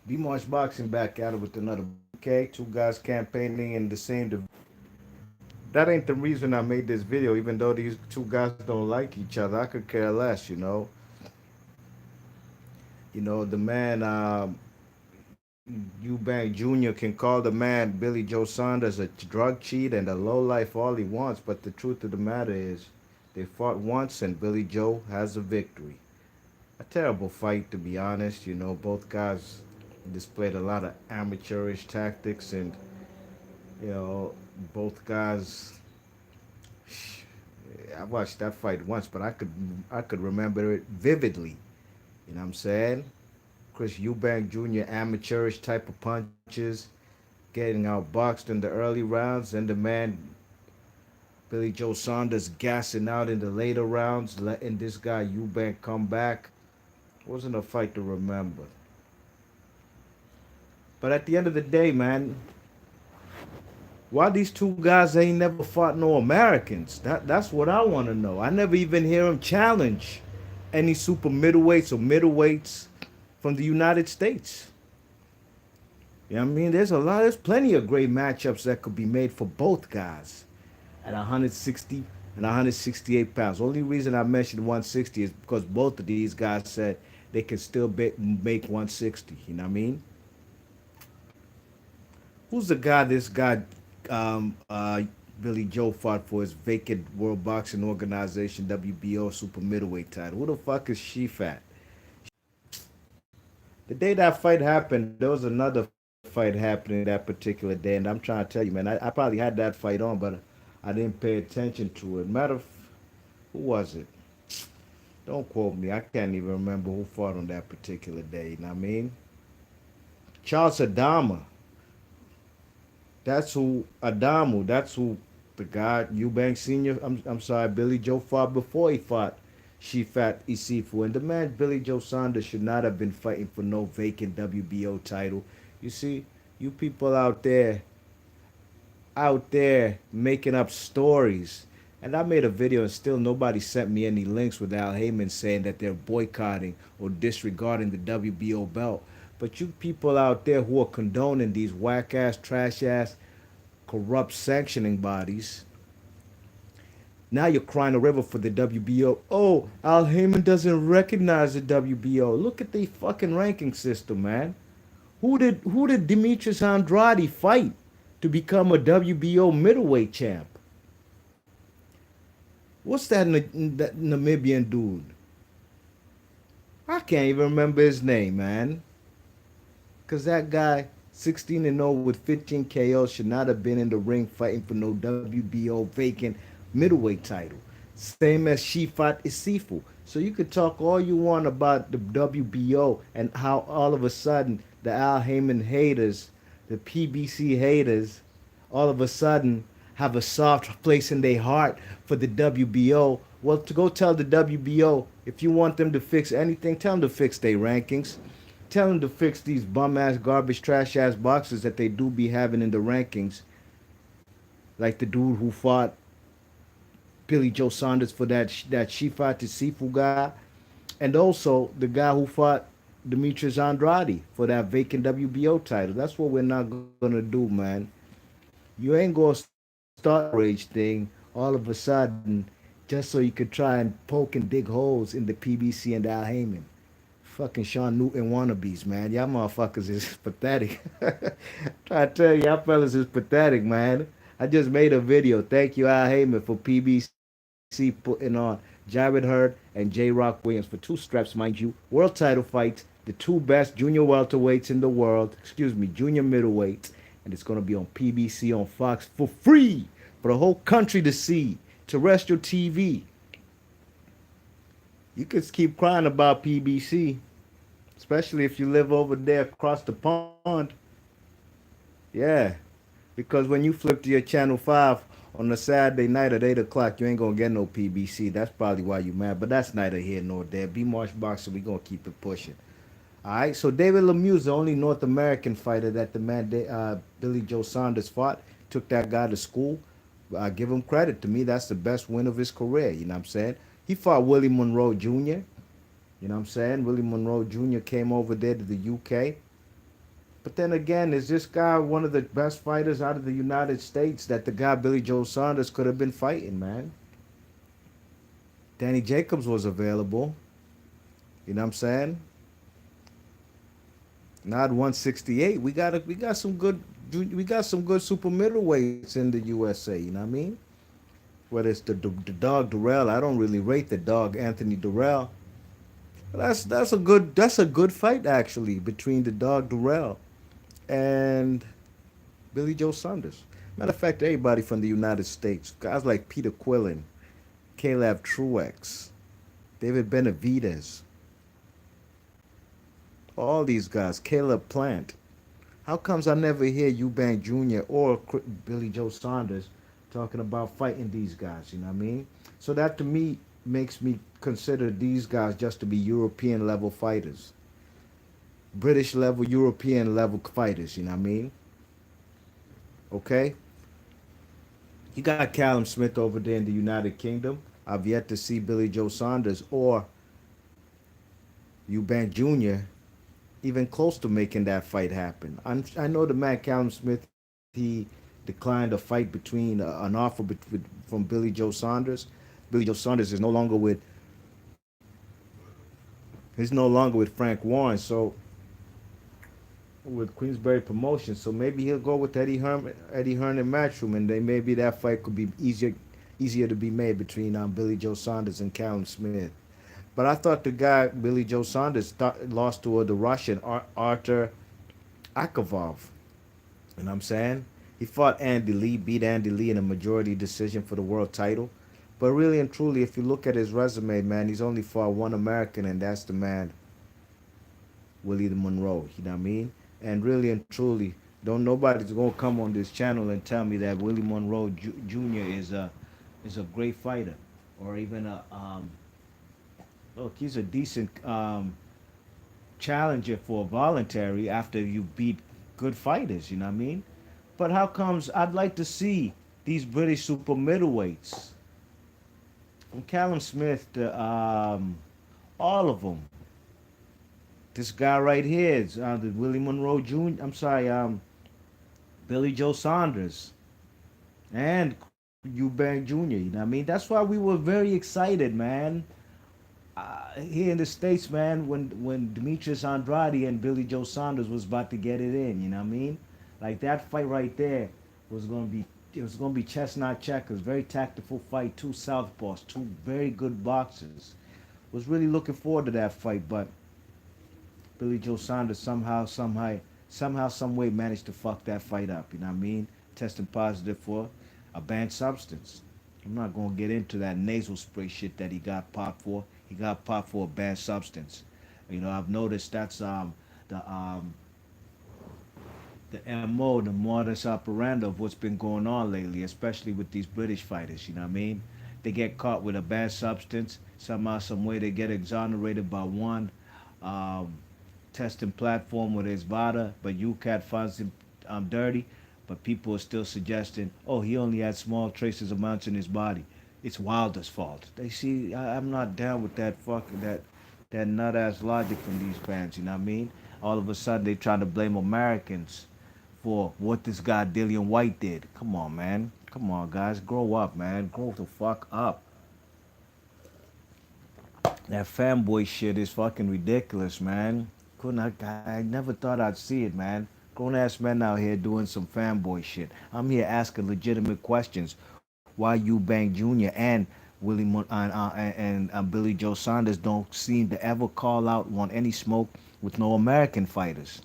B-March Boxing back at it with another. Okay, two guys campaigning in the same. That ain't the reason I made this video. Even though these two guys don't like each other, I could care less. The man Eubank Jr. can call the man Billy Joe Saunders a drug cheat and a lowlife all he wants, but the truth of the matter is, they fought once and Billy Joe has a victory. A terrible fight, to be honest. Both guys displayed a lot of amateurish tactics, and you know, both guys. I watched that fight once, but I could remember it vividly. You know what I'm saying? Chris Eubank Jr. amateurish type of punches, getting outboxed in the early rounds, and the man Billy Joe Saunders gassing out in the later rounds, letting this guy Eubank come back. It wasn't a fight to remember. But at the end of the day, man, why these two guys ain't never fought no Americans? That's what I want to know. I never even hear them challenge any super middleweights or middleweights from the United States. You know what I mean? There's plenty of great matchups that could be made for both guys at 160 and 168 pounds. Only reason I mentioned 160 is because both of these guys said they can still make 160. You know what I mean? Who's the guy this guy um, uh, Billy Joe fought for his vacant World Boxing Organization WBO super middleweight title? Who the fuck is she fat? The day that fight happened, there was another fight happening that particular day, and I'm trying to tell you, man, I probably had that fight on, but I didn't pay attention to it. Who was it? Don't quote me. I can't even remember who fought on that particular day. You know what I mean? Charles Adama. That's who the guy Eubank Senior. I'm sorry, Billy Joe fought before he fought Shifat Isifu, and the man Billy Joe Saunders should not have been fighting for no vacant WBO title. You see, you people out there making up stories. And I made a video and still nobody sent me any links with Al Heyman saying that they're boycotting or disregarding the WBO belt. But you people out there who are condoning these whack ass, trash ass, corrupt sanctioning bodies, now you're crying a river for the WBO. Oh, Al Heyman doesn't recognize the WBO. Look at the fucking ranking system, man. Who did Demetrius Andrade fight to become a WBO middleweight champ? What's that Namibian dude? I can't even remember his name, man. Cause that guy, 16-0 with 15 KOs, should not have been in the ring fighting for no WBO vacant middleweight title. Same as Shifat Isifu. So you could talk all you want about the WBO and how all of a sudden the Al Heyman haters, the PBC haters, all of a sudden have a soft place in their heart for the WBO. Well, to go tell the WBO, if you want them to fix anything, tell them to fix their rankings. Tell them to fix these bum ass, garbage, trash ass boxes that they do be having in the rankings. Like the dude who fought Billy Joe Saunders for that Shifa Sifu guy, and also the guy who fought Demetrius Andrade for that vacant WBO title. That's what we're not gonna do, man. You ain't gonna start this outrage thing all of a sudden just so you could try and poke and dig holes in the PBC and Al Heyman. Fucking Sean Newton wannabes, man. Y'all motherfuckers is pathetic. Try to tell you, y'all fellas is pathetic, man. I just made a video. Thank you, Al Heyman, for PBC putting on Jared Hurd and J. Rock Williams for two straps, mind you. World title fights, the two best junior welterweights in the world. Excuse me, junior middleweights. And it's going to be on PBC on Fox for free for the whole country to see. Terrestrial TV. You could keep crying about PBC, especially if you live over there across the pond. Yeah, because when you flip to your channel 5 on a Saturday night at 8 o'clock, you ain't gonna get no PBC. That's probably why you mad. But that's neither here nor there. Be Marsh Boxer, we gonna keep it pushing. All right. So David Lemieux, the only North American fighter that the man Billy Joe Saunders fought, took that guy to school. I give him credit. To me, that's the best win of his career. You know what I'm saying? He fought Willie Monroe Jr. You know what I'm saying? Willie Monroe Jr. came over there to the UK. But then again, is this guy one of the best fighters out of the United States that the guy Billy Joe Saunders could have been fighting, man? Danny Jacobs was available. You know what I'm saying? Not 168. We got some good super middleweights in the USA. You know what I mean? Whether it's the dog Durrell, I don't really rate the dog Anthony Durrell. But that's a good fight actually between the dog Durrell and Billy Joe Saunders. Matter of fact, everybody from the United States, guys like Peter Quillen, Caleb Truex, David Benavidez, all these guys, Caleb Plant. How comes I never hear Eubank Jr. or Billy Joe Saunders talking about fighting these guys? You know what I mean? So that to me makes me consider these guys just to be European level fighters, British level, European level fighters. You know what I mean? Okay. You got Callum Smith over there in the United Kingdom. I've yet to see Billy Joe Saunders or Eubank Jr. even close to making that fight happen. I know the man Callum Smith, he declined a fight between an offer from Billy Joe Saunders. Billy Joe Saunders is no longer with he's no longer with Frank Warren, so with Queensberry Promotions. So maybe he'll go with Eddie Hearn and Matchroom, and then maybe that fight could be easier to be made between Billy Joe Saunders and Callum Smith. But I thought the guy Billy Joe Saunders lost to the Russian Artur Akavov. You know what I'm saying? He fought Andy Lee, beat Andy Lee in a majority decision for the world title. But really and truly, if you look at his resume, man, he's only fought one American, and that's the man Willie Monroe. You know what I mean? And really and truly, don't nobody's gonna come on this channel and tell me that Willie Monroe Jr. is a great fighter, or even a look. He's a decent challenger for voluntary after you beat good fighters. You know what I mean? But how comes I'd like to see these British super middleweights, from Callum Smith to all of them. This guy right here is the Willie Monroe Jr. I'm sorry, Billy Joe Saunders and Eubank Jr. You know what I mean? That's why we were very excited, man. Here in the States, man, when Demetrius Andrade and Billy Joe Saunders was about to get it in, you know what I mean? Like that fight right there was gonna be it was gonna be chestnut checkers, very tactical fight, two southpaws, two very good boxers. Was really looking forward to that fight, but Billy Joe Saunders somehow, some way managed to fuck that fight up. You know what I mean? Testing positive for a banned substance. I'm not gonna get into that nasal spray shit that he got popped for. He got popped for a banned substance. You know, I've noticed that's the the MO, the modus operandi of what's been going on lately, especially with these British fighters. You know what I mean? They get caught with a bad substance. Somehow, some way, they get exonerated by one um, testing platform with his VADA, but UCAT finds him dirty. But people are still suggesting, oh, he only had small traces amounts in his body. It's Wilder's fault. They see, I'm not down with that nut ass logic from these fans. You know what I mean? All of a sudden, they trying to blame Americans for what this guy Dillian White did. Come on, man. Come on, guys. Grow up, man. Grow the fuck up. That fanboy shit is fucking ridiculous, man. I never thought I'd see it, man. Grown ass men out here doing some fanboy shit. I'm here asking legitimate questions. Why Eubank Jr. and Billy Joe Saunders don't seem to ever call out, want any smoke with no American fighters?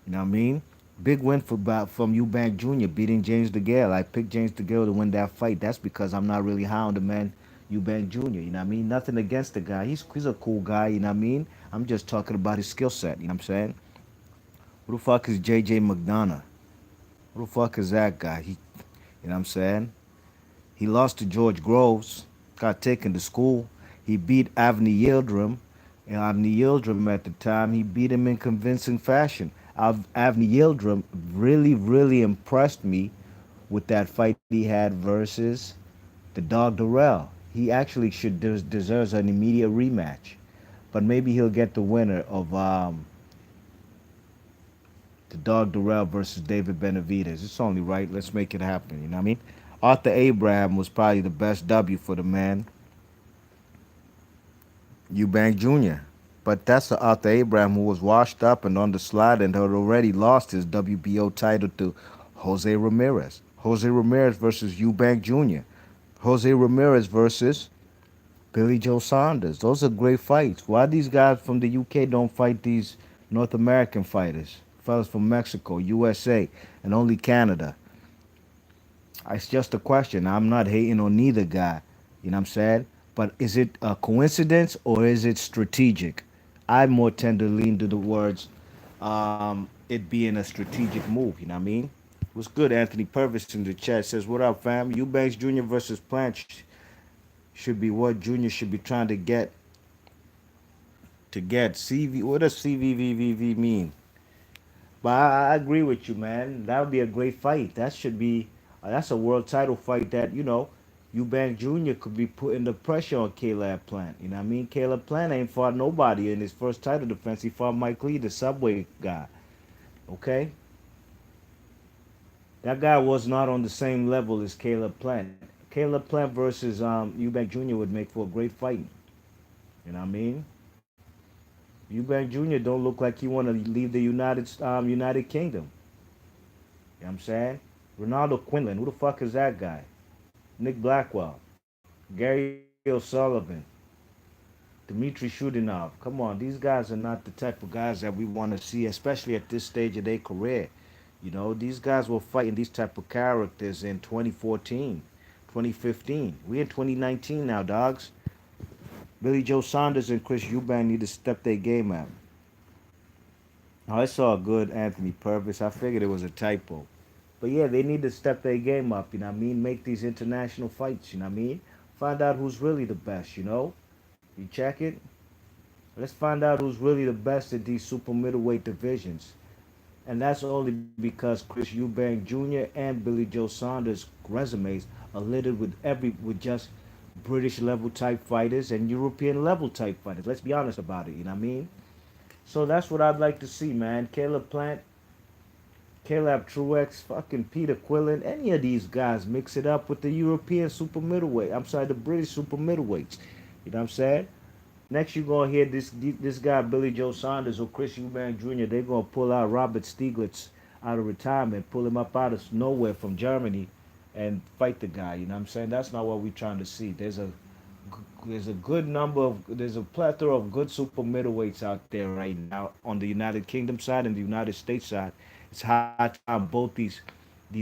You know what I mean? Big win from Eubank Jr. beating James DeGale. I picked James DeGale to win that fight. That's because I'm not really high on the man Eubank Jr. You know what I mean? Nothing against the guy. He's a cool guy. You know what I mean? I'm just talking about his skill set. You know what I'm saying? Who the fuck is JJ McDonough? Who the fuck is that guy? You know what I'm saying? He lost to George Groves, got taken to school. He beat Avni Yildirim. And Avni Yildirim at the time, he beat him in convincing fashion. Avni Yildirim really, really impressed me with that fight he had versus the dog Durrell. He actually deserves an immediate rematch. But maybe he'll get the winner of The Dog Durrell versus David Benavidez. It's only right. Let's make it happen. You know what I mean? Arthur Abraham was probably the best W for the man. Eubank Jr. But that's a Arthur Abraham who was washed up and on the slide and had already lost his WBO title to Jose Ramirez. Jose Ramirez versus Eubank Jr. Jose Ramirez versus Billy Joe Saunders. Those are great fights. Why these guys from the UK don't fight these North American fighters? Fellas from Mexico, USA, and only Canada. It's just a question. I'm not hating on neither guy. You know what I'm saying? But is it a coincidence or is it strategic? I more tend to lean to the words it being a strategic move. You know what I mean? What's good, Anthony Purvis in the chat says, "What up, fam? Eubanks Jr. versus Plant should be what Jr. should be trying to get CV. What does CVVVV mean?" But I agree with you, man. That would be a great fight. That should be that's a world title fight that Eubank Jr. could be putting the pressure on Caleb Plant. You know what I mean? Caleb Plant ain't fought nobody in his first title defense. He fought Mike Lee, the Subway guy. Okay, that guy was not on the same level as Caleb Plant. Caleb Plant versus Eubank Jr. would make for a great fight. You know what I mean? Eubank Jr. don't look like he want to leave the United Kingdom. You know what I'm saying? Ronaldo Quinlan, who the fuck is that guy? Nick Blackwell, Gary O'Sullivan, Dmitry Shudinov. Come on, these guys are not the type of guys that we want to see, especially at this stage of their career. These guys were fighting these type of characters in 2014, 2015. We in 2019 now, dogs. Billy Joe Saunders and Chris Eubank need to step their game up. Oh, I saw a good Anthony Purvis. I figured it was a typo. But yeah, they need to step their game up, you know what I mean? Make these international fights, you know what I mean? Find out who's really the best. You check it? Let's find out who's really the best at these super middleweight divisions. And that's only because Chris Eubank Jr. and Billy Joe Saunders' resumes are littered with just British level type fighters and European level type fighters. Let's be honest about it, you know what I mean? So that's what I'd like to see, man. Caleb Plant, Caleb Truex, fucking Peter Quillen, any of these guys, mix it up with the European super middleweight. I'm sorry, the British super middleweights. You know what I'm saying? Next, you're gonna hear this guy Billy Joe Saunders or Chris Eubank Jr. They're gonna pull out Robert Stieglitz out of retirement, pull him up out of nowhere from Germany, and fight the guy. You know what I'm saying? That's not what we're trying to see. There's a plethora of good super middleweights out there right now on the United Kingdom side and the United States side. It's high time both these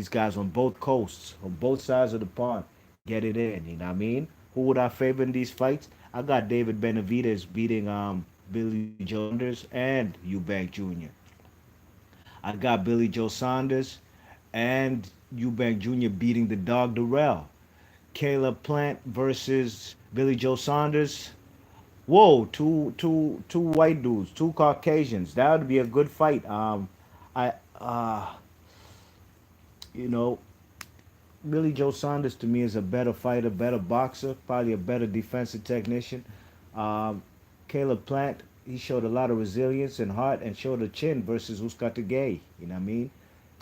guys on both coasts, on both sides of the pond, get it in. You know what I mean? Who would I favor in these fights? I got David Benavidez beating Billy Joe Saunders and Eubank Jr. I got Billy Joe Saunders and Eubank Jr. beating the Dog Durrell. Caleb Plant versus Billy Joe Saunders. Whoa, two white dudes, two Caucasians. That would be a good fight. I you know, Billy Joe Saunders to me is a better fighter, better boxer, probably a better defensive technician. Um, Caleb Plant, he showed a lot of resilience and heart and showed a chin versus Uskat Gay. You know what I mean?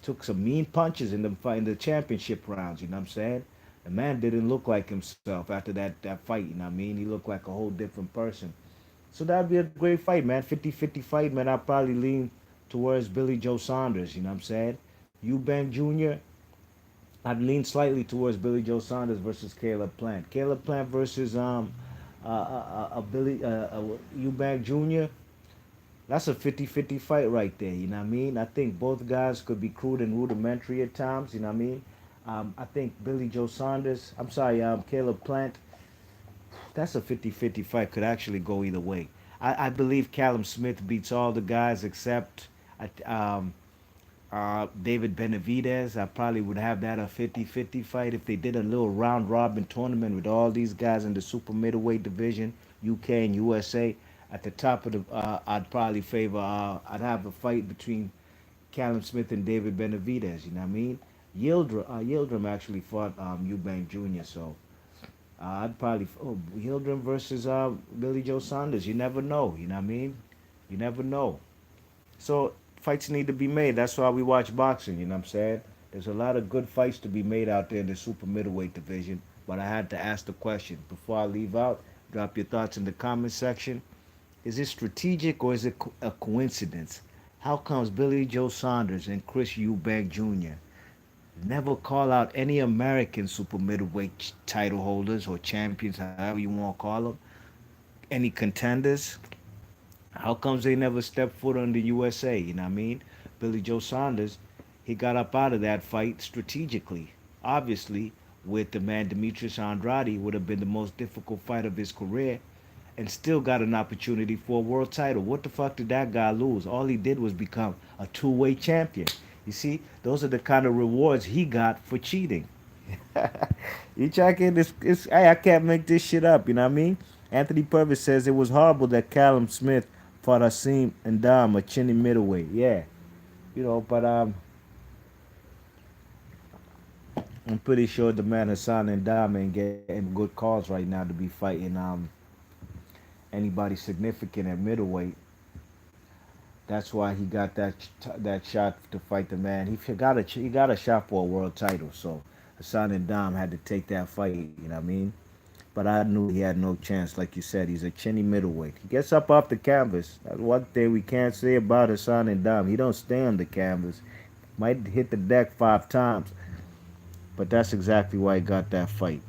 Took some mean punches in the championship rounds. You know what I'm saying? The man didn't look like himself after that fight. You know what I mean? He looked like a whole different person. So that'd be a great fight, man. 50-50 fight, man. I'd probably lean towards Billy Joe Saunders. You know what I'm saying? Eubank Jr., I'd lean slightly towards Billy Joe Saunders versus Caleb Plant. Caleb Plant versus Eubank Jr. That's a 50-50 fight right there. You know what I mean? I think both guys could be crude and rudimentary at times. You know what I mean? I think Billy Joe Saunders. I'm sorry, Caleb Plant. That's a 50-50 fight. Could actually go either way. I believe Callum Smith beats all the guys except David Benavidez. I probably would have that a 50-50 fight if they did a little round robin tournament with all these guys in the super middleweight division, UK and USA. At the top of the, I'd probably favor. I'd have a fight between Callum Smith and David Benavidez. You know what I mean? Yildirim actually fought Eubank Jr. So I'd probably Yildirim versus Billy Joe Saunders. You never know. You know what I mean? You never know. So Fights need to be made. That's why we watch boxing, you know what I'm saying? There's a lot of good fights to be made out there in the super middleweight division. But I had to ask the question. Before I leave out, drop your thoughts in the comment section. Is it strategic or is it a coincidence? How comes Billy Joe Saunders and Chris Eubank Jr. never call out any American super middleweight title holders or champions, however you want to call them? Any contenders? How comes they never stepped foot on the USA? You know what I mean? Billy Joe Saunders, he got up out of that fight strategically. Obviously, with the man Demetrius Andrade would have been the most difficult fight of his career and still got an opportunity for a world title. What the fuck did that guy lose? All he did was become a two-way champion. You see, those are the kind of rewards he got for cheating. You check in this, hey, I can't make this shit up, you know what I mean? Anthony Purvis says it was horrible that Callum Smith fought Asim and Dom, a chinny middleweight. Yeah, but I'm pretty sure the man Hassan and Dom ain't getting good calls right now to be fighting anybody significant at middleweight. That's why he got that shot to fight the man. He got a shot for a world title. So Hassan and Dom had to take that fight. You know what I mean? But I knew he had no chance. Like you said, he's a chinny middleweight. He gets up off the canvas. That's one thing we can't say about Hassan and Dom. He don't stay on the canvas. Might hit the deck 5 times, but that's exactly why he got that fight.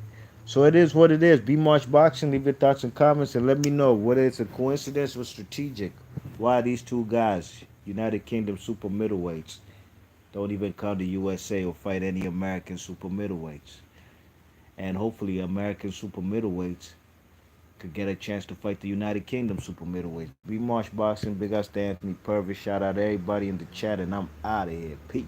So it is what it is. Be March Boxing. Leave your thoughts and comments and let me know whether it's a coincidence or strategic. Why these two guys, United Kingdom super middleweights, don't even come to USA or fight any American super middleweights. And hopefully American super middleweights could get a chance to fight the United Kingdom super middleweights. Be March Boxing. Big ups to Anthony Purvis. Shout out to everybody in the chat and I'm out of here. Peace.